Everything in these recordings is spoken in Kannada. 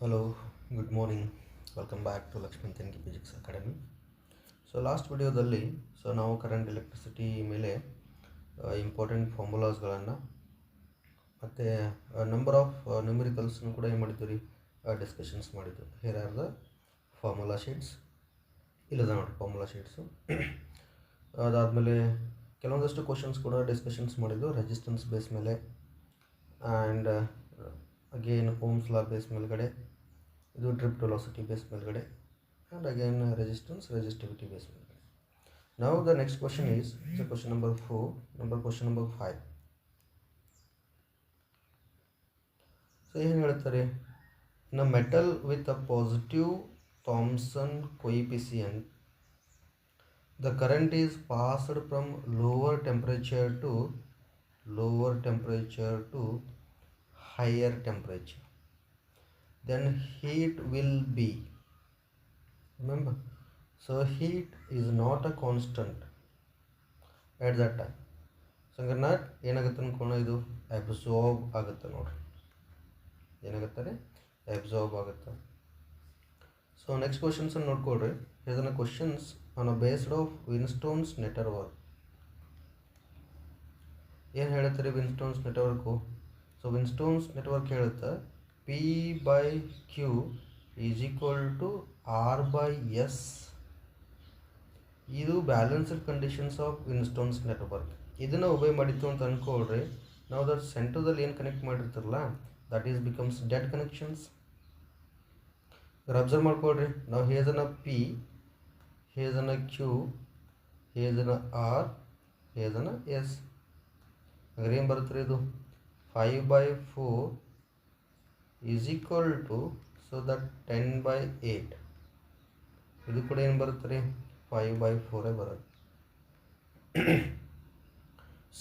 Hello, good morning. Welcome back to Lakshman Tengi Physics Academy. So last ವಿಡಿಯೋದಲ್ಲಿ ನಾವು ಕರೆಂಟ್ ಎಲೆಕ್ಟ್ರಿಸಿಟಿ ಮೇಲೆ ಇಂಪಾರ್ಟೆಂಟ್ ಫಾರ್ಮುಲಾಸ್ಗಳನ್ನು ಮತ್ತು ನಂಬರ್ ಆಫ್ ನ್ಯೂಮರಿಕಲ್ಸ್ನು ಕೂಡ ಏನು ಮಾಡಿದ್ವಿ ರೀ ಡಿಸ್ಕಷನ್ಸ್ ಮಾಡಿದ್ವಿ. Here are the formula sheets. ಇಲ್ಲದ ನೋಡಿ ಫಾರ್ಮುಲಾ ಶೀಟ್ಸು. ಅದಾದಮೇಲೆ ಕೆಲವೊಂದಷ್ಟು ಕ್ವಶನ್ಸ್ ಕೂಡ ಡಿಸ್ಕಷನ್ಸ್ ಮಾಡಿದ್ದು ರೆಸಿಸ್ಟೆನ್ಸ್ ಬೇಸ್ ಮೇಲೆ and again ohm's law base ಮೇಲ್ಗಡೆ, ಇದು ಡ್ರಿಫ್ಟ್ ವೆಲಾಸಿಟಿ ಬೇಸ್ ಮೇಲ್ಗಡೆ, ಆ್ಯಂಡ್ ಅಗೇನ್ ರೆಸಿಸ್ಟಿವಿಟಿ ಬೇಸ್ ಮೇಲ್ಗಡೆ. Now the next question is question number 4, question number 5. So ಏನು ಹೇಳ್ತಾರೆ, in a metal with a positive Thomson coefficient the current is passed from lower temperature to higher temperature, then heat will be, remember, so heat is not a constant at that time. So ಹಂಗಾರೆ ನಾಟ್ ಏನಾಗುತ್ತೆ ಅನ್ಕೋಣ, ಇದು ಅಬ್ಸಾರ್ಬ್ ಆಗುತ್ತೆ ನೋಡ್ರಿ, ಏನಾಗುತ್ತೆ ಅಬ್ಸಾರ್ಬ್ ಆಗುತ್ತೆ. ಸೊ ನೆಕ್ಸ್ಟ್ ಕ್ವಶನ್ಸ್ ನೋಡ್ಕೊಳ್ರಿ. ಇದನ್ನ questions on a based of Wheatstone's network. ಏನು ಹೇಳುತ್ತೆ ರೀ Wheatstone's network? So Wheatstone's network ಹೇಳುತ್ತೆ P/Q is equal to R/S. ಇದು balanced conditions of Wheatstone's network. ಇದನ್ನು ಒಬೇ ಮಾಡಿತ್ತು ಅಂತ ಅಂದ್ಕೊಳ್ರಿ. ನಾವು ದಟ್ ಸೆಂಟರ್ದಲ್ಲಿ ಏನು ಕನೆಕ್ಟ್ ಮಾಡಿರ್ತಾರಲ್ಲ that is becomes dead connections. Observe ಮಾಡ್ಕೊಳ್ರಿ, ನಾವು ಹೇಜನ P, ಹೇಜನ Q, ಹೇಜನ R, ಹೇಜನ S. ಹಾಗಾದ್ರೆ ಏನು ಬರುತ್ತೆ ರೀ, ಇದು 5/4 is equal to so that 10/8. ಇದು ಕೂಡ ಏನು ಬರುತ್ತೆ ರೀ, 5/4 ಬರುತ್ತೆ.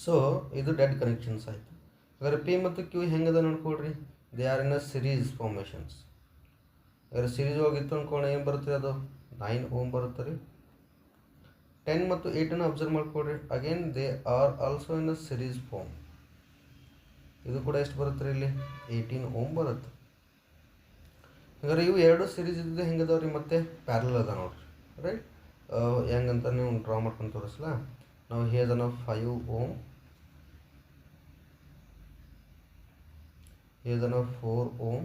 ಸೊ ಇದು ಡೆಡ್ ಕನೆಕ್ಷನ್ಸ್ ಆಯಿತು. ಹಾಗಾದ್ರೆ P ಮತ್ತು Q ಹೆಂಗದ ನೋಡ್ಕೊಳ್ರಿ, they are in a series formations. ಹಾಗಾದ್ರೆ ಸಿರೀಸ್ ಹೋಗಿತ್ತು ಅನ್ಕೋಣ, ಏನು ಬರುತ್ತೆ ಅದು 9 ಓಮ್ ಬರುತ್ತೆ ರೀ. 10 ಮತ್ತು 8 ಅಬ್ಸರ್ವ್ ಮಾಡ್ಕೊಳ್ರಿ, again they are also in a series form. ಇದು ಕೂಡ ಎಷ್ಟು ಬರುತ್ತೆ ರೀ, ಇಲ್ಲಿ 18 ಓಮ್ ಬರುತ್ತೆ. ಹಾಗಾದ್ರೆ ಇವು ಎರಡು ಸಿರೀಸ್ ಇದ್ದಿದ್ದು ಹೆಂಗದವ್ರಿ, ಮತ್ತೆ ಪ್ಯಾರಲಲ್ ಅದ ನೋಡ್ರಿ, ರೈಟ್. ಹೆಂಗಂತ ನೀವು ಡ್ರಾ ಮಾಡ್ಕೊಂಡು ತೋರಿಸ್ಲ. ನಾವು ಹೇದನ 5 ಓಮ್, ಹೇದನ 4 ಓಮ್,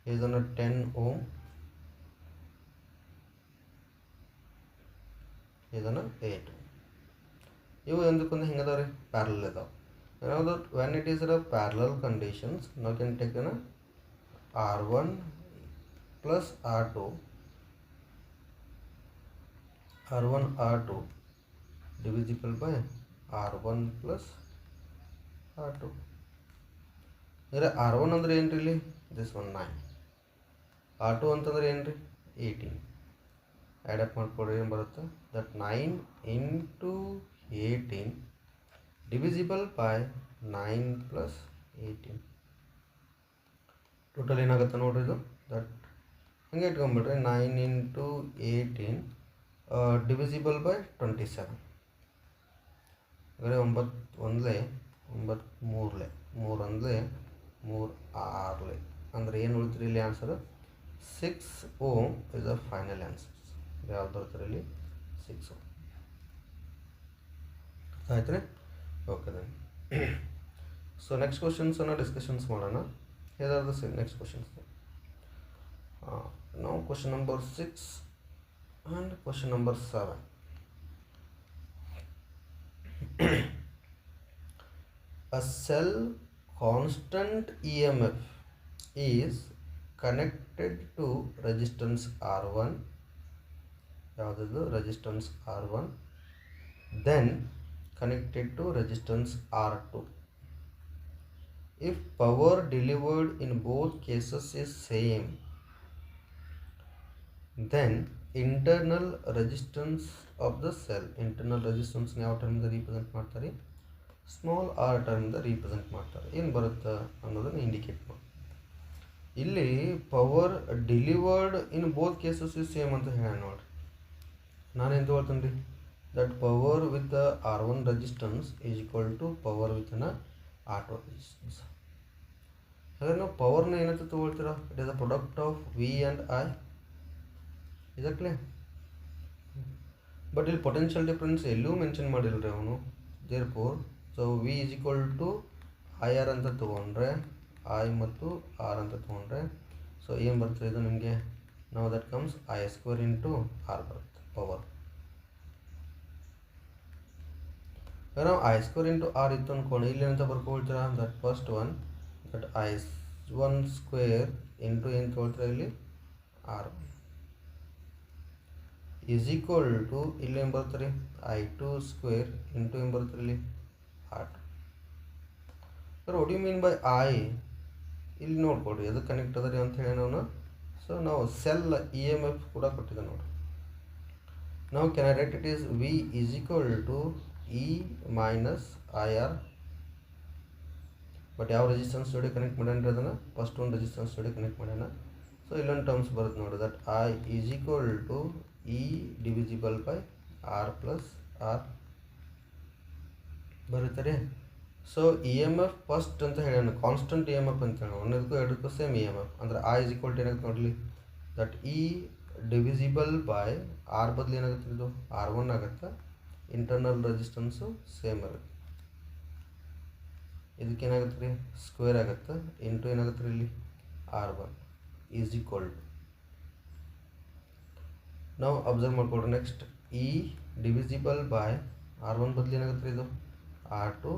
ಹೇದನ 10 ಓಮ್, ಇದನ್ನ 8. ಇವು ಎಂದಕ್ಕೊಂದು ಹೆಂಗದವ್ರಿ, ಪ್ಯಾರಲಲ್ ಇದಾವೆ. Now that when it is in a parallel conditions, now can take an R1 plus R2, R1 R2 divisible by R1 plus R2. ಅಂದರೆ R1 ಅಂದರೆ ಏನು ರೀ, ಇಲ್ಲಿ ದಿಸ್ ಒನ್ 9, R2 ಅಂತಂದ್ರೆ ಏನು ರೀ 18. ಆ್ಯಡಪ್ ಮಾಡ್ಕೊಡ್ರಿ, ಏನು ಬರುತ್ತೆ that 9 into 18 divisible by 9 plus 18. Total ಏನಾಗುತ್ತೆ ನೋಡ್ರಿ, ಇದು ದಟ್ ಹಂಗೆ ಇಟ್ಕೊಂಡ್ಬಿಟ್ರೆ 9 into 18 divisible by 27. ಅಂದರೆ 9 1 9 3 3 3 6 ಅಂದರೆ ಏನು ಉಳಿತ್ರಿ ಇಲ್ಲಿ answer 6 ohm is the final answer. ಯಾವ್ದು ಬರ್ತಾರೆ ಇಲ್ಲಿ 6 ಓಮ್. ಆಯ್ತು ರೀ, ಓಕೆ ದೆನ್. ಸೊ ನೆಕ್ಸ್ಟ್ ಕ್ವಶನ್ಸನ್ನು ಡಿಸ್ಕಷನ್ಸ್ ಮಾಡೋಣ. ಯಾವ್ದಾದ್ರು ನೆಕ್ಸ್ಟ್ ಕ್ವಶನ್ಸ್ ನಾವು question number 6 and question number 7. A cell constant EMF is connected to resistance R1, ಯಾವುದಿದು resistance R1, then connected to resistance R2. If power delivered in both cases is same, then internal resistance of the cell, internal resistance ಯಾವ ಟರ್ಮಿಂದ ರೀಪ್ರೆಸೆಂಟ್ ಮಾಡ್ತಾರೆ, ಸ್ಮಾಲ್ r ಟರ್ಮಿಂದ ರೀಪ್ರೆಸೆಂಟ್ ಮಾಡ್ತಾರೆ. ಏನು ಬರುತ್ತೆ ಅನ್ನೋದನ್ನು ಇಂಡಿಕೇಟ್ ಮಾಡಿ. ಇಲ್ಲಿ power delivered in both cases is same ಅಂತ ಹೇಳ ನೋಡ್ರಿ. ನಾನೇನು ತಗೊಳ್ತೀನಿ ರೀ, that power with the R1 resistance is equal to power with an R2 resistance. ಹಾಗಾದ್ರೆ ನಾವು ಪವರ್ನ ಏನಂತ ತೊಗೊಳ್ತೀರಾ, it is a product of V and I, ಇದಕ್ಕೆ. ಬಟ್ ಇಲ್ಲಿ ಪೊಟೆನ್ಷಿಯಲ್ ಡಿಫ್ರೆನ್ಸ್ ಎಲ್ಲೂ ಮೆನ್ಷನ್ ಮಾಡಿಲ್ರಿ ಅವನು. Therefore so V is equal to I R ಅಂತ ತೊಗೊಂಡ್ರೆ, ಐ ಮತ್ತು ಆರ್ ಅಂತ ತೊಗೊಂಡ್ರೆ ಸೊ ಏನು ಬರ್ತದೆ ಇದು ನಿಮಗೆ, ನಾವು that comes I square into R ಬರುತ್ತೆ ಪವರ್. ನಾವು ಐ ಸ್ಕ್ವೇರ್ ಇಂಟು ಆರ್ ಇತ್ತು ಅಂದ್ಕೊಂಡು ಇಲ್ಲಿ ಅಂತ ಬರ್ಕೊಳ್ತೀರಾ, that first one that I one square into ಏನು ತೊಗೊಳ್ತೀರಾ ಇಲ್ಲಿ ಆರ್ ಈಸ್ ಈಕ್ವಲ್ ಟು ಇಲ್ಲಿ ಏನು ಬರ್ತಾರೆ ಐ ಟು ಸ್ಕ್ವೇರ್ ಇಂಟು ಏನು ಬರ್ತಾರೆ ಇಲ್ಲಿ R two. Sir what you mean by I, ಇಲ್ಲಿ ನೋಡ್ಕೊಡ್ರಿ ಅದು ಕನೆಕ್ಟ್ ಅದ ರೀ ಅಂತ ಹೇಳಿ ನಾವು. ಸೊ ನಾವು ಸೆಲ್ ಇ ಎಮ್ ಎಫ್ ಕೂಡ ಕೊಟ್ಟಿದ್ದೆ ನೋಡಿ. ನಾವು can I write it is V is equal to E minus I R. But ಯಾವ ರೆಸಿಸ್ಟೆನ್ಸ್ ಜೋಡಿ ಕನೆಕ್ಟ್ ಮಾಡ್ಯಾನ ಅದನ್ನು, ಫಸ್ಟ್ ಒಂದು ರೆಸಿಸ್ಟೆನ್ಸ್ ಜೋಡಿ ಕನೆಕ್ಟ್ ಮಾಡ್ಯಾನ. ಸೊ ಇಲ್ಲೊಂದು ಟರ್ಮ್ಸ್ ಬರುತ್ತೆ ನೋಡಿ, that I is equal to E divisible by R plus R ಬರುತ್ತಾರೆ. So E M F first ಅಂತ ಹೇಳ್ಯಾನ ಕಾನ್ಸ್ಟೆಂಟ್ ಇ ಎಮ್ ಎಫ್ ಅಂತ ಹೇಳಿ, ಒಂದಕ್ಕೂ ಎರಡಕ್ಕೂ ಸೇಮ್ ಇ ಎಮ್ ಎಫ್ ಅಂದರೆ ಐ ಇಸ್ ಈಕ್ವಲ್ ಟು ಏನಾಗುತ್ತೆ ನೋಡಲಿ, that E divisible by R ಬದಲು ಏನಾಗುತ್ತೆ ಇದು ಆರ್ ಒನ್ ಆಗುತ್ತೆ. ಇಂಟರ್ನಲ್ ರೆಸಿಸ್ಟೆನ್ಸು ಸೇಮ್ ಇರುತ್ತೆ, ಇದಕ್ಕೇನಾಗುತ್ತೆ ರೀ ಸ್ಕ್ವೇರ್ ಆಗುತ್ತೆ ಇಂಟು ಏನಾಗುತ್ತೆ ರೀ ಇಲ್ಲಿ R one is equal to. ನಾವು ಅಬ್ಸರ್ವ್ ಮಾಡ್ಕೊಡ್ರಿ next E divisible by R one ಬದಲು ಏನಾಗುತ್ತೆ ರೀ ಇದು R two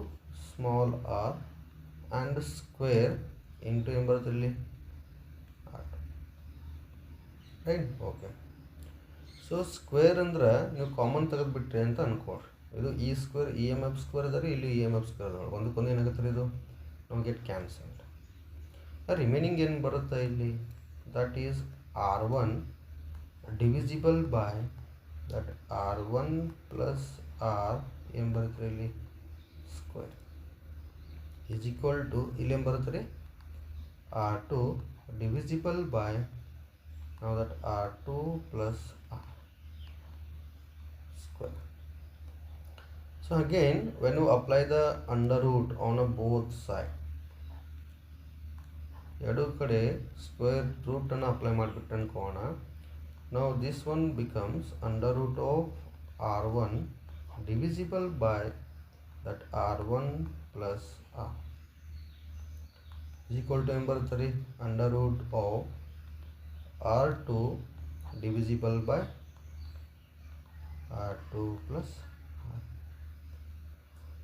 small R and square into ಏನು ಬರುತ್ತೆ ಇಲ್ಲಿ R two, right. Okay, so square ಅಂದ್ರೆ ನೀವು ಕಾಮನ್ ತೆಗೆದುಬಿಟ್ರಿ ಅಂತ ಅನ್ಕೊಳ್ರಿ. ಇದು E square E M F square ಅದ ರೀ, ಇಲ್ಲಿ ಇ ಎಮ್ ಎಫ್ ಸ್ಕ್ವೇರ್ ಅದ, ಒಂದಕ್ಕೊಂದು ಏನಾಗುತ್ತೆ ರೀ ಇದು ನಾವು ಗೆಟ್ ಕ್ಯಾನ್ಸಲ್ಡ್. ರಿಮೈನಿಂಗ್ ಏನು ಬರುತ್ತೆ ಇಲ್ಲಿ, that is R one divisible by that R one plus R ಏನು ಬರುತ್ತೆ ರೀ ಇಲ್ಲಿ ಸ್ಕ್ವೇರ್ ಈಸ್ ಈಕ್ವಲ್ ಟು ಇಲ್ಲಿ ಏನು ಬರುತ್ತೆ ರೀ R two divisible by now that r2 plus r square. So again when you apply the under root on a both side, ಎರಡು ಕಡೆ ಸ್ಕ್ವೇರ್ ರೂಟನ್ನು ಅಪ್ಲೈ ಮಾಡಿಬಿಟ್ಟು ಅನ್ಕೋಣ. now this one becomes under root of r1 divisible by that r1 plus r is equal to ಏನು ಬರುತ್ತೆ ರೀ under root of r2 divisible by r2 plus r.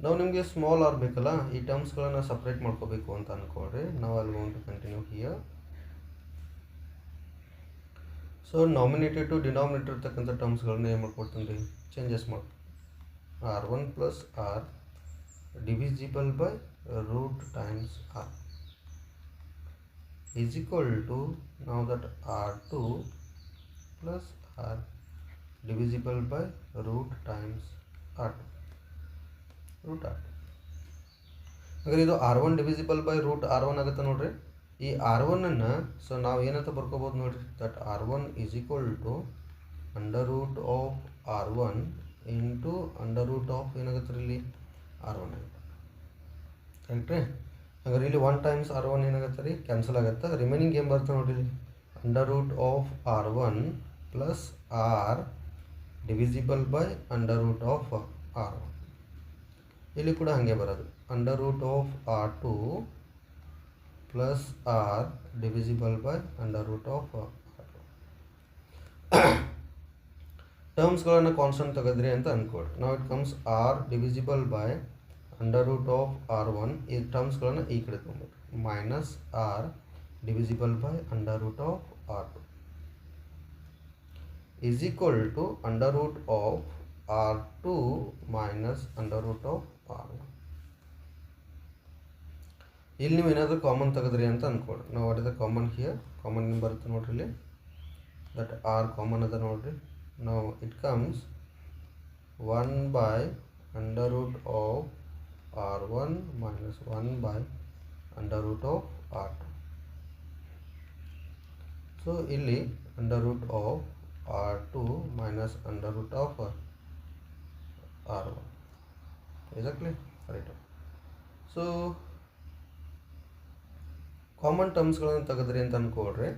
ನಾವು ನಿಮಗೆ ಸ್ಮಾಲ್ ಆರ್ ಬೇಕಲ್ಲ, ಈ ಟರ್ಮ್ಸ್ಗಳನ್ನು ಸಪ್ರೇಟ್ ಮಾಡ್ಕೋಬೇಕು ಅಂತ ಅಂದ್ಕೊಳ್ರಿ. ನಾವು ಅಲ್ಲಿ going to continue here. So nominator to denominator ಇರ್ತಕ್ಕಂಥ ಟರ್ಮ್ಸ್ಗಳನ್ನ ಏನು ಮಾಡ್ಕೊಡ್ತೀನಿ ರೀ ಚೇಂಜಸ್ ಮಾಡಿ, R one plus R divisible by root times R is equal to now that r2 plus r divisible by root times r2 root r2. ಅगर ಇದು r1 divisible by root r1 ಆಗುತ್ತೆ ನೋಡ್ರಿ. ಈ r1 ಅನ್ನು ಸೊ ನಾವು ಏನಂತ ಬರ್ಕೋಬೋದು ನೋಡ್ರಿ, that r1 is equal to under root of r1 into under root of ಏನಾಗುತ್ತೆ ಇಲ್ಲಿ r1 ಆಗುತ್ತೆ, ಕರೆಕ್ಟ್ ರೀ. ಹಾಗಾದ್ರೆ ಇಲ್ಲಿ ಒನ್ ಟೈಮ್ಸ್ ಆರ್ ಒನ್ ಏನಾಗುತ್ತೆ ರೀ ಕ್ಯಾನ್ಸಲ್ ಆಗುತ್ತೆ. ರಿಮೈನಿಂಗ್ ಏನು ಬರುತ್ತೆ ನೋಡಿರಿ under root of R one plus R divisible by under root of R one. ಇಲ್ಲಿ ಕೂಡ ಹಾಗೆ ಬರೋದು under root of R two plus R divisible by under root of R two. ಟರ್ಮ್ಸ್ಗಳನ್ನು ಕಾನ್ಸ್ಟೆಂಟ್ ತೆಗೆದ್ರಿ ಅಂತ ಅಂದ್ಕೊಳ್ರಿ. ನಾವು it comes R divisible by under root of R one, ಈ ಟರ್ಮ್ಸ್ಗಳನ್ನು ಈ ಕಡೆ ತೊಗೊಂಡ್ಬಿಟ್ಟು minus R divisible by under root of R two is equal to under root of R two minus under root of R one. ಇಲ್ಲಿ ನೀವು ಏನಾದರೂ ಕಾಮನ್ ತೆಗೆದ್ರಿ ಅಂತ ಅಂದ್ಕೊಳ್ರಿ. ನಾವು what is the common here, common ಏನು ಬರುತ್ತೆ ನೋಡ್ರಿ ಇಲ್ಲಿ, ದಟ್ ಆರ್ ಕಾಮನ್ ಅದ ನೋಡ್ರಿ. ನಾವು it comes 1 by under root of r1 minus 1 by under root of r2. So ಇಲ್ಲಿ under root of r2 minus under root of r1 exactly right. So common ಟರ್ಮ್ಸ್ಗಳನ್ನು ತೆಗೆದ್ರಿ ಅಂತ ಅಂದ್ಕೊಳ್ರಿ.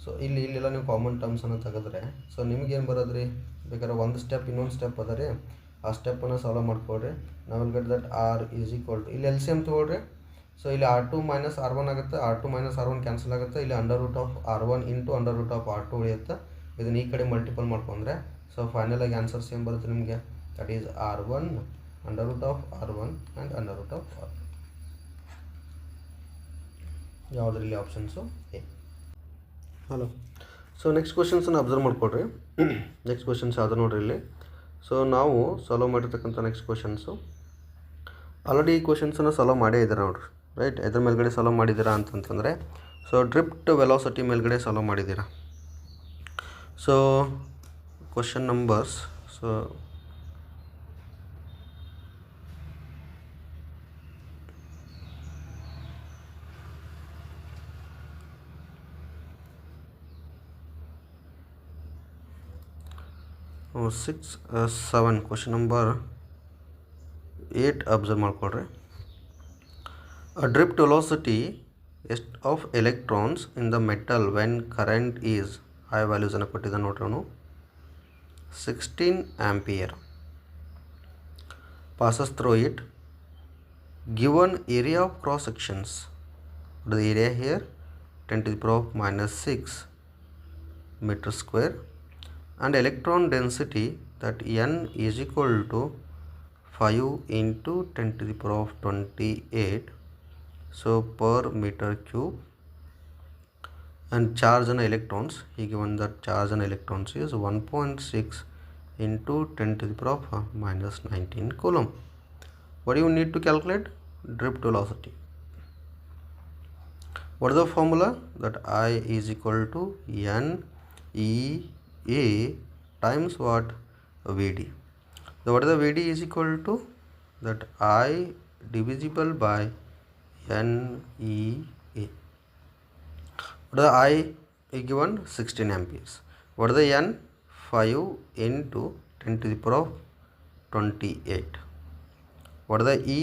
ಸೊ ಇಲ್ಲೆಲ್ಲ ನೀವು ಕಾಮನ್ ಟರ್ಮ್ಸನ್ನು ತೆಗೆದ್ರೆ ಸೊ ನಿಮಗೇನು ಬರೋದ್ರಿ, ಬೇಕಾದ್ರೆ ಒಂದು ಸ್ಟೆಪ್ ಇನ್ನೊಂದು ಸ್ಟೆಪ್ ಅದ ರೀ, ಆ ಸ್ಟೆಪ್ಪನ್ನು ಸಾಲ್ವ್ ಮಾಡ್ಕೊಳ್ರಿ. ನಾವು will get that R is equal to, ಇಲ್ಲಿ ಎಲ್ ಸಿ ಎಮ್ ತೊಗೊಳ್ರಿ. ಸೊ ಇಲ್ಲಿ R2 - R1 ಆಗುತ್ತೆ, R2 - R1 ಕ್ಯಾನ್ಸಲ್ ಆಗುತ್ತೆ. ಇಲ್ಲಿ √R1 ಇಂಟು √R2 ಉಳಿಯುತ್ತೆ. ಇದನ್ನು ಈ ಕಡೆ ಮಲ್ಟಿಪಲ್ ಮಾಡ್ಕೊಂಡ್ರೆ ಸೊ ಫೈನಲಾಗಿ ಆನ್ಸರ್ ಸೇಮ್ ಬರುತ್ತೆ ನಿಮಗೆ. That is R1 √R1 and √R2. ಯಾವುದ್ರಲ್ಲಿ options A. Hello. So next ಕ್ವಶನ್ಸನ್ನು ಅಬ್ಸರ್ವ್ ಮಾಡ್ಕೊಡ್ರಿ. ನೆಕ್ಸ್ಟ್ ಕ್ವಶನ್ಸ್ ಯಾವುದು ನೋಡ್ರಿ ಇಲ್ಲಿ. ಸೊ ನಾವು ಸಾಲ್ವ್ ಮಾಡಿರ್ತಕ್ಕಂಥ ನೆಕ್ಸ್ಟ್ ಕ್ವಶನ್ಸು ಆಲ್ರೆಡಿ ಈ ಕ್ವಶನ್ಸನ್ನು ಸಾಲ್ವ್ ಮಾಡೇ ಇದ್ದಾರೆ ನೋಡ್ರಿ, ರೈಟ್. ಎದ್ರ ಮೇಲ್ಗಡೆ ಸಾಲ್ವ್ ಮಾಡಿದ್ದೀರಾ ಅಂತಂತಂದರೆ ಸೊ ಡ್ರಿಫ್ಟ್ ವೆಲಾಸಿಟಿ ಮೇಲ್ಗಡೆ ಸಾಲ್ವ್ ಮಾಡಿದ್ದೀರಾ. So question numbers, so question number 8 observe ಮಾಡ್ಕೊಳ್ರಿ. Drift velocity of electrons in the metal when current is, high ವ್ಯಾಲ್ಯೂಸನ್ನು ಕೊಟ್ಟಿದ್ದ ನೋಡ್ರಿ ಅವನು. 16 ampere passes through it. Given area of cross sections, the area here 10⁻⁻6 meter square, and electron density that N is equal to 5 into 10⁻28 so per meter cube, and charge on electrons, he given that charge on electrons is 1.6 into 10⁻⁻19 coulomb. What do you need to calculate? Drift velocity. What is the formula? That I is equal to N E A times what? VD. So what is the VD is equal to? That I divisible by N E A. What is the I is given? 16 amperes. What is the N? 5 into 10⁻28. What is the E?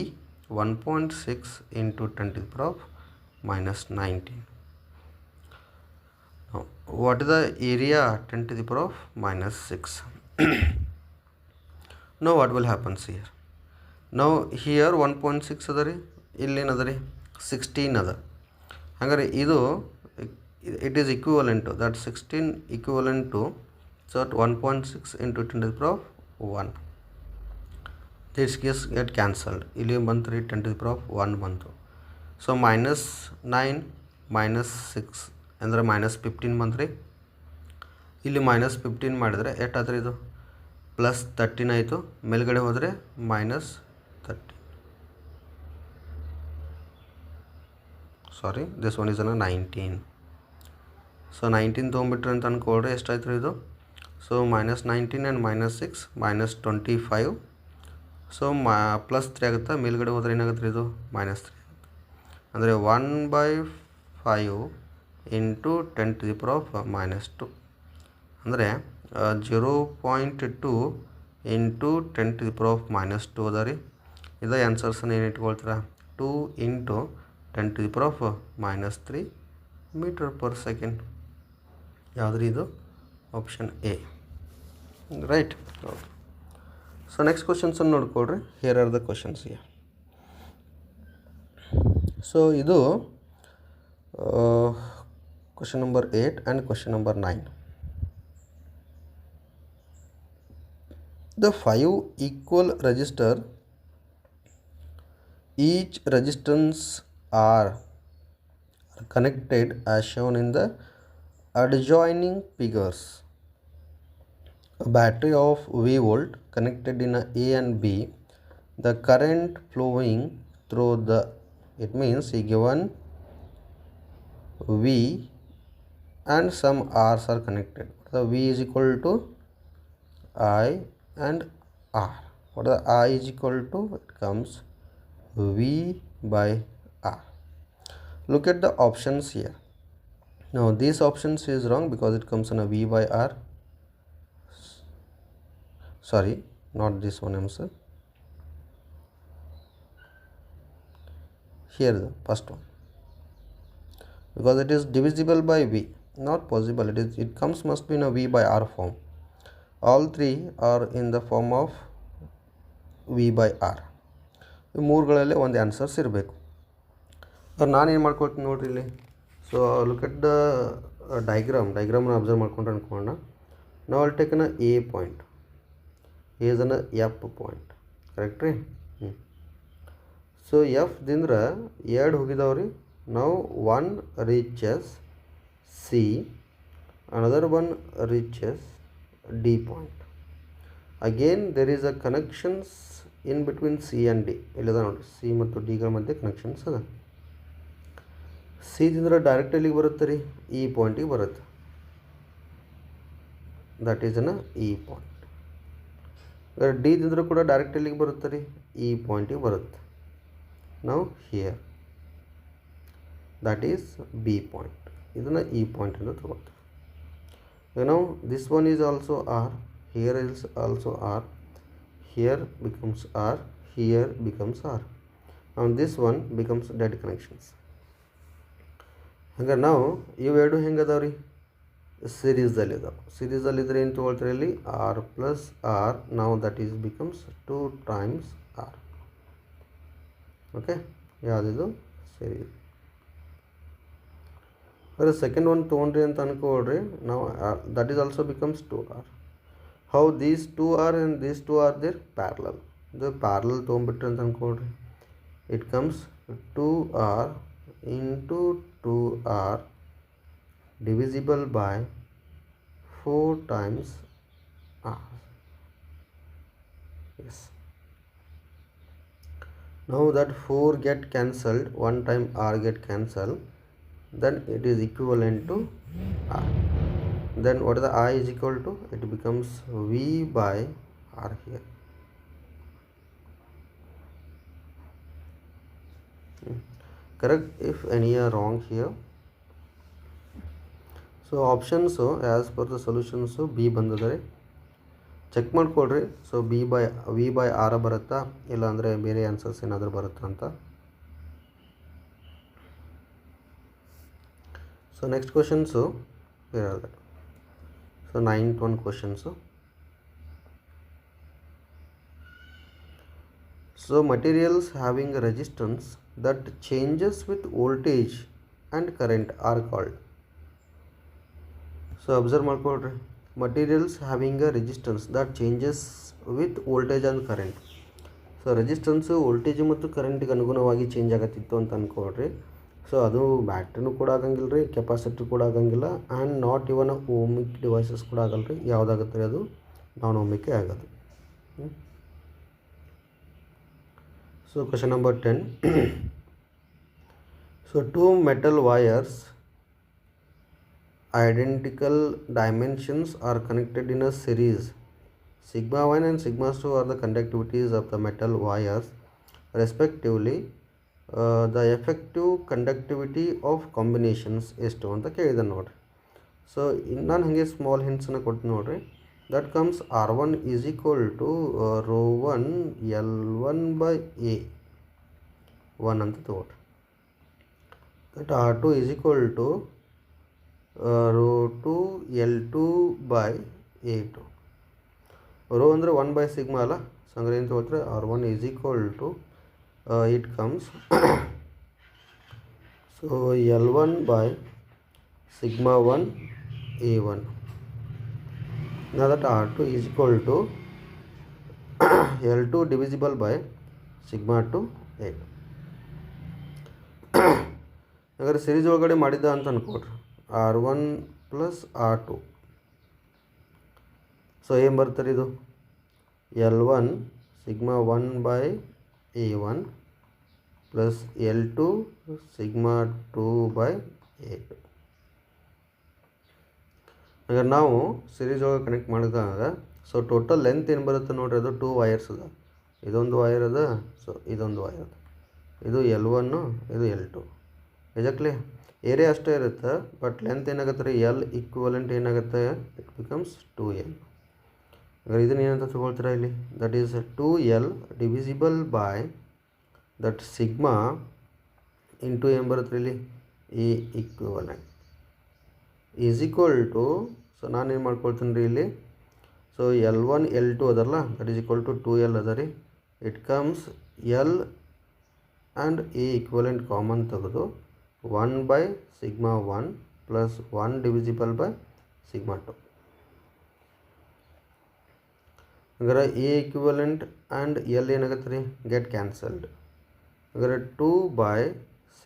1.6 into 10⁻⁻19. Now, what is the area? 10⁻⁻6. Now what will happen here? Now here 1.6 ಅದ ರೀ, ಇಲ್ಲೇನು ಅದ ರೀ 16 ಅದ. ಹಾಗಾದ್ರೆ ಇದು it is equivalent to that 16 equivalent to so 1.6 into 10⁻1. This get cancelled. ಇಲ್ಲಿ ಬಂತು ರೀ 10⁻1 ಬಂತು. ಸೊ -9 -6 ಅಂದರೆ -15 ಬಂತು ರೀ. ಇಲ್ಲಿ -15 ಮಾಡಿದರೆ ಎಷ್ಟಾದ್ರೆ ಇದು +13 ಆಯಿತು. ಮೇಲ್ಗಡೆ ಹೋದರೆ -13. ಸಾರಿ, ದಿಸ್ ಒನ್ ಇಸ್ 19. ಸೊ 19 ತೊಗೊಂಬಿಟ್ರಿ ಅಂತ ಅಂದ್ಕೊಳ್ರಿ, ಎಷ್ಟಾಯ್ತು ರೀ ಇದು. So -19 and -6 -25. ಸೊ +3 ಆಗುತ್ತೆ. ಮೇಲ್ಗಡೆ ಹೋದ್ರೆ ಏನಾಗುತ್ತೆ ರೀ ಇದು -3 ಆಗುತ್ತೆ. ಅಂದರೆ 1/5 ಇಂಟು 10⁻2 ಅಂದರೆ 0.2 ಇಂಟು 10⁻2 ಅದ ರೀ. ಇದು ಆನ್ಸರ್ಸನ್ನು ಏನು ಇಟ್ಕೊಳ್ತೀರಾ, 2 ಇಂಟು 10⁻3 ಮೀಟರ್ ಪರ್ ಸೆಕೆಂಡ್. ಯಾವುದ್ರಿ ಇದು? Option A, right. So next ಕ್ವಶನ್ಸನ್ನು ನೋಡ್ಕೊಳ್ರಿ. Here are the questions. So ಇದು question number 8 and question number 9. The 5 equal resistor, each resistance are connected as shown in the adjoining figures. A battery of V volt connected in A and B. The current flowing through the, it means he given V and some R's are connected. The V is equal to I and R. What the I is equal to? It comes V by R. Look at the options here. Now these options is wrong because it comes on a V by R. Sorry, not this one answer. Here the first one. because it is divisible by v, not possible. It comes must be in a v by r form. All three are in the form of v by r. ಈ ಮೂರುಗಳಲ್ಲಿ ಒಂದು ಆನ್ಸರ್ಸ್ ಇರಬೇಕು. ನಾನೇನು ಮಾಡ್ಕೊಳ್ತೀನಿ ನೋಡ್ರಿ ಇಲ್ಲಿ. ಸೊ ಲುಕ್ ಎಟ್ ದ ಡೈಗ್ರಾಮ್ನ ಅಬ್ಸರ್ವ್ ಮಾಡ್ಕೊಂಡ್ರೆ ಅನ್ಕೊಳ್ಳೋಣ. ನಾವು ಅಲ್ಲಿ ಟೇಕನ ಎ ಪಾಯಿಂಟ್, ಏಸನ ಎಫ್ ಪಾಯಿಂಟ್, ಕರೆಕ್ಟ್ ರೀ. ಸೊ ಎಫ್ ದಿಂದ್ರ ಎರಡು ಹೋಗಿದಾವ್ರಿ. ನಾವು one reaches C, another one reaches D point. Again there is a connections in between C and D. ಇಲ್ಲದ ನೋಡಿರಿ, ಸಿ ಮತ್ತು ಡಿಗಳ ಮಧ್ಯೆ ಕನೆಕ್ಷನ್ಸ್ ಅದ. ಸಿ ದಿಂದ್ರ ಡೈರೆಕ್ಟ್ ಎಲ್ಲಿಗೆ ಬರುತ್ತೆ ರೀ, ಈ ಪಾಯಿಂಟಿಗೆ ಬರುತ್ತೆ. ದಟ್ ಈಸ್ ಅನ್ನ ಈ ಪಾಯಿಂಟ್. ಡಿ ದಿಂದ್ರ ಕೂಡ ಡೈರೆಕ್ಟ್ ಎಲ್ಲಿಗೆ ಬರುತ್ತೆ ರೀ, ಈ ಪಾಯಿಂಟಿಗೆ ಬರುತ್ತೆ. ನಾವು here that is B point. ಇದನ್ನು ಈ ಪಾಯಿಂಟ್ ಅಂತ ತಗೊಳ್ತೀವಿ. ನಾವು this one is also R, here is also R, here becomes R, here becomes R. ನಾವು this one becomes dead connections. ಹಂಗೆ ನಾವು ಇವೆರಡು ಹೆಂಗೆ ಅದಾವ ರೀ, ಸಿರೀಸಲ್ಲಿ ಅದಾವೆ. ಸಿರೀಸಲ್ಲಿದ್ದರೆ ಏನು ತೊಗೊಳ್ತೀರಿ ಇಲ್ಲಿ, ಆರ್ ಪ್ಲಸ್ ಆರ್. ನಾವು that is becomes 2 times R. Okay, ಯಾವುದಿದು ಸಿರೀಸ್. ಅದ್ರ ಸೆಕೆಂಡ್ ಒನ್ ತೊಗೊಂಡ್ರಿ ಅಂತ ಅನ್ಕೊಳ್ರಿ. ನಾವು that is also becomes 2r. How these 2r and these 2r they're parallel. ಇದು ಪ್ಯಾರಲಲ್ ತೊಗೊಂಡ್ಬಿಟ್ರಿ ಅಂತ ಅನ್ಕೊಳ್ರಿ. It comes 2r into 2r divisible by 4 times r. Yes. Now that 4 get cancelled, 1 time r get cancelled, then it is equivalent to r. Then what is the I is equal to? It becomes v by r here. Correct if any are wrong here. So options as per the solutions B ಬಂದಿದ್ದಾರೆ. ಚೆಕ್ ಮಾಡ್ಕೊಳ್ರಿ. ಸೊ ವಿ ಬೈ ಆರ್ ಬರುತ್ತಾ, ಇಲ್ಲಾಂದರೆ ಬೇರೆ ಆನ್ಸರ್ಸ್ ಏನಾದರೂ ಬರುತ್ತಾ ಅಂತ. ಸೊ ನೆಕ್ಸ್ಟ್ ಕ್ವಶನ್ಸು ಇರೋದು. So 9th one questions. So materials having a resistance that changes with voltage and current are called. So observe ಮಾಡ್ಕೊಳ್ರಿ. materials having a resistance that changes with voltage and current. So resistance voltage ಮತ್ತು ಕರೆಂಟಿಗೆ ಅನುಗುಣವಾಗಿ ಚೇಂಜ್ ಆಗತ್ತಿತ್ತು ಅಂತ ಅಂದ್ಕೊಳ್ರಿ. ಸೊ ಅದು ಬ್ಯಾಟ್ರಿನೂ ಕೂಡ ಆಗಂಗಿಲ್ಲ ರೀ, ಕೆಪಾಸಿಟರ್ ಕೂಡ ಆಗಂಗಿಲ್ಲ, ಆ್ಯಂಡ್ ನಾಟ್ ಇವನ್ ಓಮಿಕ್ ಡಿವೈಸಸ್ ಕೂಡ ಆಗಲ್ಲ ರೀ. ಯಾವುದಾಗುತ್ತೆ ರೀ, ಅದು ನಾನ್ ಓಮಿಕ್ಕೇ ಆಗೋದು. So question number 10. So 2 metal wires identical dimensions are connected in a series. Sigma 1 and sigma 2 are the conductivities of the metal wires respectively. The effective conductivity of combinations ಎಷ್ಟು ಅಂತ ಕೇಳಿದೆ ನೋಡ್ರಿ. ಸೊ ನಾನು ಹಾಗೆ ಸ್ಮಾಲ್ ಹಿಂಟ್ಸನ್ನು ಕೊಡ್ತೀನಿ ನೋಡ್ರಿ. That comes R1 is equal to ρ1 L1 by A 1 ಅಂತ ತಗೊಳ್ರಿ. That R2 is equal to ρ2 L2 by A2. Rho ಅಂದರೆ 1 by ಸಿಗ್ಮಾ ಅಲ್ಲ. ಸೊ ಹಂಗಾರೆ ಏನು ತಗೊಳ್ತಾರೆ, R1 is equal to it comes so L1 by sigma 1 A1. Now that R2 is equal to L2 divisible by sigma 2 A2. ಹಾಗಾದ್ರೆ ಸಿರೀಸ್ ಒಳಗಡೆ ಮಾಡಿದ್ದ ಅಂತ ಅನ್ಕೊಡ್ರಿ. R1 plus R2. ಸೊ ಏನು ಬರ್ತಾರೆ ಇದು, L1 sigma 1 by A1 plus L2 sigma 2 by A2. ಹಾಗಾದ್ರೆ ನಾವು ಸಿರೀಸ್ ಒಳಗೆ ಕನೆಕ್ಟ್ ಮಾಡಿದಾಗ ಸೊ ಟೋಟಲ್ ಲೆಂತ್ ಏನು ಬರುತ್ತೆ ನೋಡ್ರಿ, ಅದು 2 ವೈರ್ಸ್ ಅದ. ಇದೊಂದು ವೈರ್ ಅದ, ಸೊ ಇದೊಂದು ವೈರ್ ಅದ. ಇದು L1, ಇದು L2. ಎಕ್ಸಾಕ್ಟ್ಲಿ ಏರಿಯಾ ಅಷ್ಟೇ ಇರುತ್ತೆ, ಬಟ್ ಲೆಂತ್ ಏನಾಗುತ್ತೆ ರೀ, L ಈಕ್ವಲೆಂಟ್ ಏನಾಗುತ್ತೆ, ಇಟ್ ಬಿಕಮ್ಸ್ 2L. ಹಾಗಾದ್ರೆ ಇದನ್ನ ಏನಂತ ತಗೊಳ್ತೀರಾ ಇಲ್ಲಿ, that is 2L divisible by that sigma into ಏನು ಬರುತ್ತೆ ಇಲ್ಲಿ a equivalent is equal to, so ನಾನೇನು ಮಾಡ್ಕೊಳ್ತೀನಿ ರೀ ಇಲ್ಲಿ, ಸೊ L1 L2 ಅದಲ್ಲ, that is equal to 2L ಅದ ರೀ. It comes L and A equivalent common ತೆಗೆದು 1/σ1 ಪ್ಲಸ್ 1 ಡಿವಿಸಿಬಲ್ ಬೈ σ2. ಹಾಗಾದ್ರೆ ಎ ಇಕ್ವಿವಲೆಂಟ್ ಆ್ಯಂಡ್ ಎಲ್ ಏನಾಗುತ್ತೆ ರೀ, ಗೆಟ್ ಕ್ಯಾನ್ಸಲ್ಡ್. ಹಾಗಾದ್ರೆ 2/σ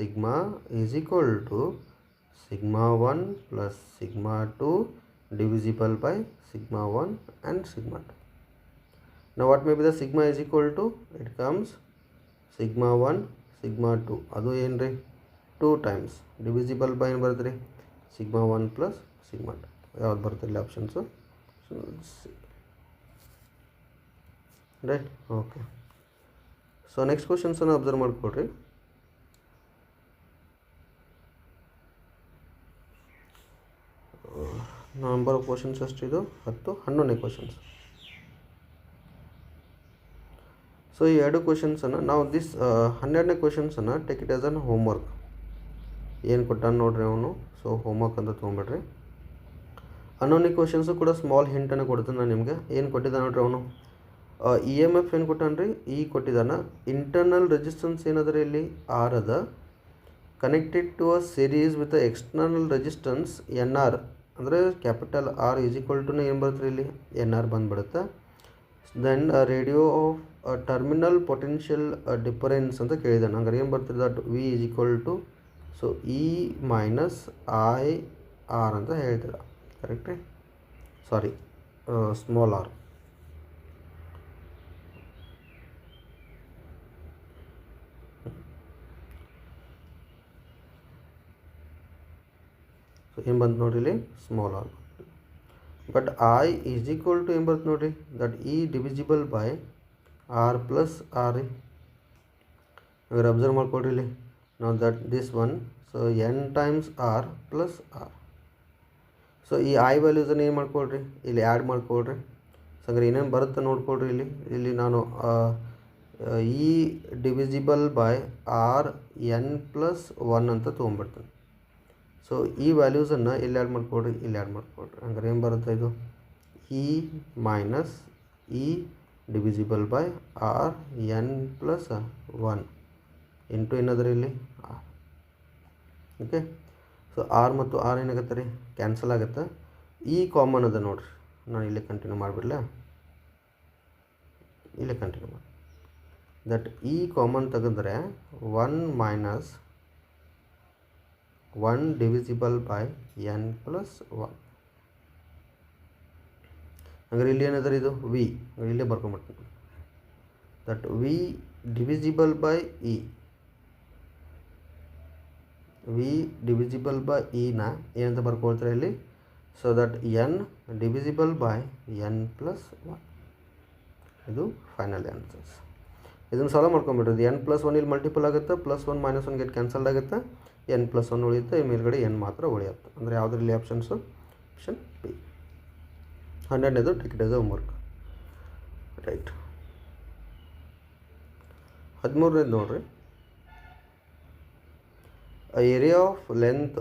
is equal to σ1 plus σ2 divisible by σ1 and σ2. Now what may be the sigma is equal to, it comes σ1 σ2 ಅದು ಏನು ರೀ 2 times divisible by ಏನು ಬರುತ್ತೆ ರೀ σ1 plus σ2. ಯಾವ್ದು ಬರುತ್ತೆ ಇಲ್ಲಿ options, right. Okay, so next ಕ್ವಶನ್ಸನ್ನು ಅಬ್ಸರ್ವ್ ಮಾಡಿಕೊಡ್ರಿ. ನಂಬರ್ ಆಫ್ ಕ್ವಶನ್ಸ್ ಎಷ್ಟಿದು, 10, 11ನೇ ಕ್ವಶನ್ಸ್. ಸೊ ಈ 2 ಕ್ವಶನ್ಸನ್ನು ನಾವು 12ನೇ ಕ್ವಶನ್ಸನ್ನು take it as an homework. ಏನು ಕೊಟ್ಟಾನ ನೋಡ್ರಿ ಅವನು, ಸೊ ಹೋಮ್ವರ್ಕ್ ಅಂತ ತೊಗೊಂಬಿಡ್ರಿ. 11ನೇ ಕ್ವಶನ್ಸು ಕೂಡ ಸ್ಮಾಲ್ ಹಿಂಟನ್ನು ಕೊಡ್ತೀನಿ ನಾನು ನಿಮಗೆ. ಏನು ಕೊಟ್ಟಿದ್ದಾನೆ ನೋಡ್ರಿ ಅವನು, EMF ಏನು ಕೊಟ್ಟಾನ ರೀ, ಕೊಟ್ಟಿದ್ದಾನೆ. ಇಂಟರ್ನಲ್ ರೆಸಿಸ್ಟೆನ್ಸ್ ಏನದ ರೀ ಇಲ್ಲಿ R ಅದ, connected to a series with external resistance NR, ಅಂದರೆ capital R is equal to ಏನು ಬರುತ್ತೆ ಇಲ್ಲಿ NR ಬಂದುಬಿಡುತ್ತೆ. Then ratio of terminal potential difference ಅಂತ ಕೇಳಿದ್ದಾನೆ. ಹಂಗಾರೆ ಏನು ಬರ್ತಿದೆ, that V is equal to, so E minus IR ಅಂತ ಹೇಳ್ತೀರ, ಕರೆಕ್ಟ್ ರೀ, ಸಾರಿ ಸ್ಮಾಲ್ r. ಸೊ ಏನು ಬಂತು ನೋಡಿರಿ ಇಲ್ಲಿ small r. But I is equal to ಏನು ಬರುತ್ತೆ ನೋಡಿರಿ, that E divisible by R plus R ರೀ. ಹಾಗಾದ್ರೆ ಅಬ್ಸರ್ವ್ ಮಾಡ್ಕೊಳ್ರಿ ಇಲ್ಲಿ ನಾವು, that this one, so N times R plus R. So ಈ I ವ್ಯಾಲ್ಯೂಸನ್ನು ಏನು ಮಾಡ್ಕೊಳ್ರಿ, ಇಲ್ಲಿ ಆ್ಯಡ್ ಮಾಡ್ಕೊಳ್ರಿ. ಸೊ ಹಂಗಾರೆ ಏನೇನು ಬರುತ್ತೆ ನೋಡ್ಕೊಳ್ರಿ. ಇಲ್ಲಿ ನಾನು E divisible by R N plus 1 ಅಂತ ತೊಗೊಂಡ್ಬಿಡ್ತೀನಿ. ಸೊ ಈ ವ್ಯಾಲ್ಯೂಸನ್ನು ಇಲ್ಲಿ ಆ್ಯಡ್ ಮಾಡ್ಕೊಳ್ರಿ, ಇಲ್ಲಿ ಆ್ಯಡ್ ಮಾಡ್ಕೊಳ್ರಿ. ಹಂಗಾರೆ ಏನು ಬರುತ್ತೆ ಇದು, E minus E divisible by R N plus 1 into ಏನಾದ್ರಿ ಇಲ್ಲಿ R. ಓಕೆ, ಸೊ R ಮತ್ತು R ಏನಾಗುತ್ತೆ ರೀ, ಕ್ಯಾನ್ಸಲ್ ಆಗುತ್ತೆ. E ಕಾಮನ್ ಅದ ನೋಡ್ರಿ, ನಾನು ಇಲ್ಲೇ ಕಂಟಿನ್ಯೂ ಮಾಡಿಬಿಡಲ, ಇಲ್ಲೇ ಕಂಟಿನ್ಯೂ ಮಾಡಿ. ದಟ್ E ಕಾಮನ್ ತೆಗೆದ್ರೆ 1 minus 1 divisible by N plus 1. ಹಂಗಾರೆ ಇಲ್ಲಿ ಏನಾದ್ರೆ ಇದು V, ಇಲ್ಲೇ ಬರ್ಕೊಂಬಿಡ್ತೀನಿ. That V divisible by E, V divisible by Eನ ಏನಂತ ಬರ್ಕೊಳ್ತಾರೆ ಇಲ್ಲಿ, so that N divisible by N plus 1. ಇದು ಫೈನಲ್ ಆನ್ಸರ್ಸ್. ಇದನ್ನು ಸಾಲ್ವ್ ಮಾಡ್ಕೊಂಬಿಡ್ರಿ. N ಪ್ಲಸ್ 1 ಇಲ್ಲಿ ಮಲ್ಟಿಪಲ್ ಆಗುತ್ತೆ, ಪ್ಲಸ್ 1 ಮೈನಸ್ 1 ಗೆಟ್ ಕ್ಯಾನ್ಸಲ್ಡ್ ಆಗುತ್ತೆ, N ಪ್ಲಸ್ 1 ಉಳಿಯುತ್ತೆ, ಮೇಲ್ಗಡೆ N ಮಾತ್ರ ಉಳಿಯುತ್ತೆ. ಅಂದರೆ ಯಾವುದ್ರಲ್ಲಿ options, option B. 12ನೇದು take it as a homework, right. 13ನೇದು ನೋಡ್ರಿ, ಏರಿಯಾ ಆಫ್ ಲೆಂತ್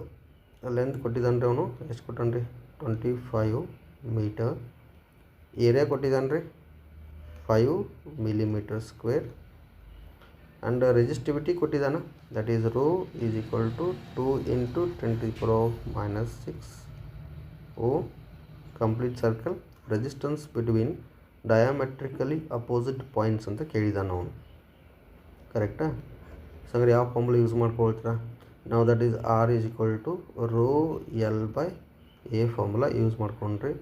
ಕೊಟ್ಟಿದ್ದಾನೆ ರೀ ಅವನು. ಎಷ್ಟು ಕೊಟ್ಟಾನ ರೀ, 25 ಮೀಟರ್. ಏರಿಯಾ ಕೊಟ್ಟಿದ್ದಾನೆ ರೀ 5 millimeter square. ಆ್ಯಂಡ್ ರೆಸಿಸ್ಟಿವಿಟಿ ಕೊಟ್ಟಿದ್ದಾನೆ, that is rho is equal to 2 into 10⁻⁻6 ohm. Complete circle, resistance between diametrically opposite points ಅಂತ ಕೇಳಿದ್ದಾನೆ ಅವನು, ಕರೆಕ್ಟಾ? ಸೊ ಹಂಗಾರೆ ಯಾವ ಫಾರ್ಮುಲಾ ಯೂಸ್ ಮಾಡ್ಕೊಳ್ತೀರಾ ನಾವು, that is R is equal to rho L by A formula use ಮಾಡ್ಕೊಂಡ್ರಿ.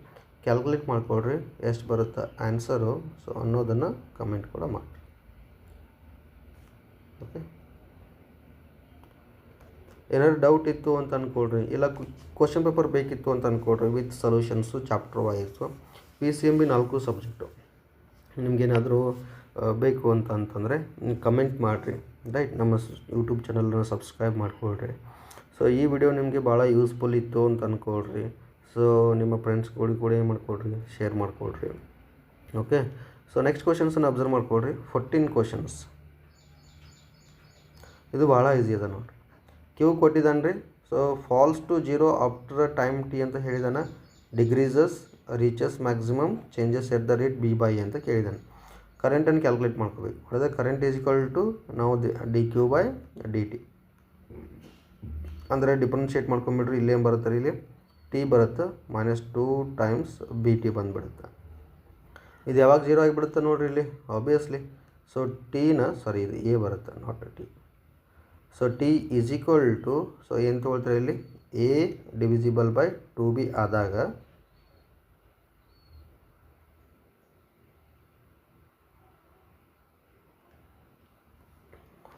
ಕ್ಯಾಲ್ಕುಲೇಟ್ ಮಾಡ್ಕೊಳ್ರಿ ಎಷ್ಟು ಬರುತ್ತೆ ಆನ್ಸರು, ಸೊ ಅನ್ನೋದನ್ನು ಕಮೆಂಟ್ ಕೂಡ ಮಾಡಿ. ಓಕೆ, ಏನಾದ್ರು ಡೌಟ್ ಇತ್ತು ಅಂತ ಅಂದ್ಕೊಳ್ರಿ, ಇಲ್ಲ ಕ್ವಶನ್ ಪೇಪರ್ ಬೇಕಿತ್ತು ಅಂತ ಅಂದ್ಕೊಳ್ರಿ with solutions chapter wise. PCMB 4 subject ನಿಮಗೇನಾದರೂ ಬೇಕು ಅಂತಂದರೆ ಕಮೆಂಟ್ ಮಾಡಿರಿ, ರೈಟ್. ನಮ್ಮ ಯೂಟ್ಯೂಬ್ ಚಾನಲ್ನ ಸಬ್ಸ್ಕ್ರೈಬ್ ಮಾಡ್ಕೊಳ್ರಿ. ಸೊ ಈ ವಿಡಿಯೋ ನಿಮಗೆ ಭಾಳ ಯೂಸ್ಫುಲ್ ಇತ್ತು ಅಂತ ಅಂದ್ಕೊಳ್ರಿ. ಸೊ ನಿಮ್ಮ ಫ್ರೆಂಡ್ಸ್ಗಳಿಗೆ ಕೂಡ ಏನು ಮಾಡ್ಕೊಳ್ರಿ, ಶೇರ್ ಮಾಡ್ಕೊಳ್ರಿ. ಓಕೆ, ಸೊ ನೆಕ್ಸ್ಟ್ ಕ್ವಶನ್ಸನ್ನು ಅಬ್ಸರ್ವ್ ಮಾಡ್ಕೊಳ್ರಿ. 14 ಕ್ವಶನ್ಸ್, ಇದು ಭಾಳ ಈಸಿ ಅದ ನೋಡಿರಿ. ಕ್ಯೂ ಕೊಟ್ಟಿದ್ದಾನೆ ರೀ. So falls to 0 after time T ಅಂತ ಹೇಳಿದಾನೆ. Decreases reaches maximum changes at the rate B by ಅಂತ ಕೇಳಿದ್ದಾನೆ. ಕರೆಂಟನ್ನು ಕ್ಯಾಲ್ಕುಲೇಟ್ ಮಾಡ್ಕೋಬೇಕು. ಅದೇ ಕರೆಂಟ್ ಈಸ್ ಈಕ್ವಲ್ ಟು ನಾವು D Q by D T ಅಂದರೆ ಡಿಫ್ರೆನ್ಷಿಯೇಟ್ ಮಾಡ್ಕೊಂಬಿಡ್ರಿ. ಇಲ್ಲೇನು ಬರುತ್ತೆ ರೀ, ಇಲ್ಲಿ ಟಿ ಬರುತ್ತೆ -2 ಟೈಮ್ಸ್ ಬಿ ಟಿ ಬಂದುಬಿಡುತ್ತೆ. ಇದು ಯಾವಾಗ 0 ಆಗಿಬಿಡುತ್ತೆ ನೋಡಿರಿ ಇಲ್ಲಿ ಆಬ್ವಿಯಸ್ಲಿ. ಸೊ ಇದು ಎ ಬರುತ್ತೆ, not T. So T is equal to, so ಏನು ತೊಗೊಳ್ತಾರೆ ಇಲ್ಲಿ, ಎ ಡಿವಿಸಿಬಲ್ ಬೈ 2b ಆದಾಗ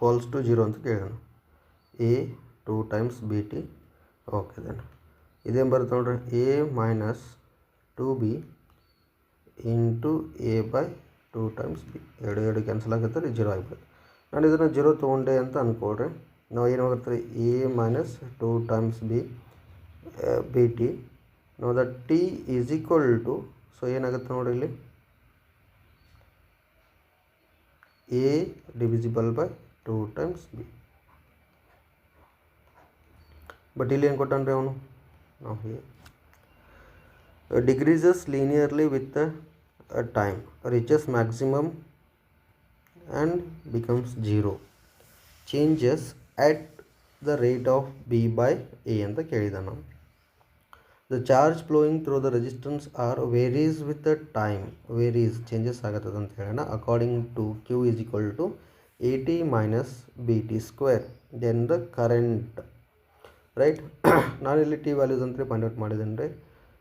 ಫಾಲ್ಸ್ ಟು 0 ಅಂತ ಕೇಳೋಣ. A 2 times B T. Okay then ಇದೇನು ಬರುತ್ತೆ ನೋಡ್ರಿ, A -2b into A by 2 times B. ಎರಡು ಕ್ಯಾನ್ಸಲ್ ಆಗುತ್ತೆ ರೀ, 0 ಆಗಿಬಿಡುತ್ತೆ. ನಾನು ಇದನ್ನು 0 ತೊಗೊಂಡೆ ಅಂತ ಅಂದ್ಕೊಳ್ರಿ. ನಾವು ಏನಾಗುತ್ತೆ ರೀ, ಎ -2 ಟೈಮ್ಸ್ ಬಿ ಟಿ. ನಾವು that T is equal to, so ಏನಾಗುತ್ತೆ ನೋಡಿರಿ ಇಲ್ಲಿ, A divisible by 2 times B. But ಇಲ್ಲಿ ಏನು ಕೊಟ್ಟಾನ್ರಿ ಅವನು, ನಾವು decreases linearly with time, reaches maximum and becomes 0, changes at the rate of b by a ಅಂತ ಕೇಳಿದ ನಾವು. The charge flowing through the resistance R varies with the time, varies changes ಆಗುತ್ತದೆ ಅಂತ ಹೇಳೋಣ. According to Q is equal to A T minus B T square. Then the current, right. ನಾನಿಲ್ಲಿ ಟಿ ವ್ಯಾಲ್ಯೂಸ್ ಅಂತ ಫೈಂಡ್ ಔಟ್ ಮಾಡಿದ್ದೇನೆ ರೀ.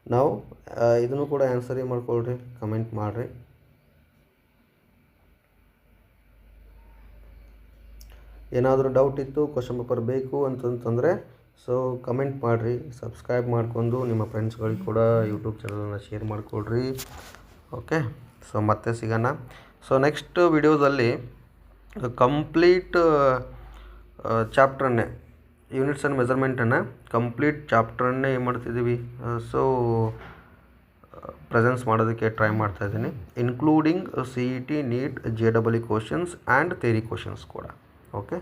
ನಾವು ಇದನ್ನು ಕೂಡ ಆನ್ಸರ್ ಮಾಡ್ಕೊಳ್ರಿ, ಕಮೆಂಟ್ ಮಾಡಿರಿ. ಏನಾದರೂ ಡೌಟ್ ಇತ್ತು, ಕ್ವಶನ್ ಪೇಪರ್ ಬೇಕು ಅಂತಂತಂದರೆ ಸೊ ಕಮೆಂಟ್ ಮಾಡಿರಿ. ಸಬ್ಸ್ಕ್ರೈಬ್ ಮಾಡ್ಕೊಂಡು ನಿಮ್ಮ ಫ್ರೆಂಡ್ಸ್ಗಳಿಗೆ ಕೂಡ ಯೂಟ್ಯೂಬ್ ಚಾನಲನ್ನು ಶೇರ್ ಮಾಡಿಕೊಡ್ರಿ. ಓಕೆ, ಸೊ ಮತ್ತೆ ಸಿಗೋಣ. ಸೊ ನೆಕ್ಸ್ಟ್ ವಿಡಿಯೋದಲ್ಲಿ ಕಂಪ್ಲೀಟ್ ಚಾಪ್ಟ್ರನ್ನೇ, ಯೂನಿಟ್ಸ್ ಆ್ಯಂಡ್ ಮೆಜರ್ಮೆಂಟನ್ನು ಕಂಪ್ಲೀಟ್ ಚಾಪ್ಟ್ರನ್ನೇ ಏನು ಮಾಡ್ತಿದ್ದೀವಿ, ಸೊ ಪ್ರೆಸೆನ್ಸ್ ಮಾಡೋದಕ್ಕೆ ಟ್ರೈ ಮಾಡ್ತಾಯಿದ್ದೀನಿ. Including C E T, NEET, JEE questions and theory questions ಕೂಡ. ಓಕೆ.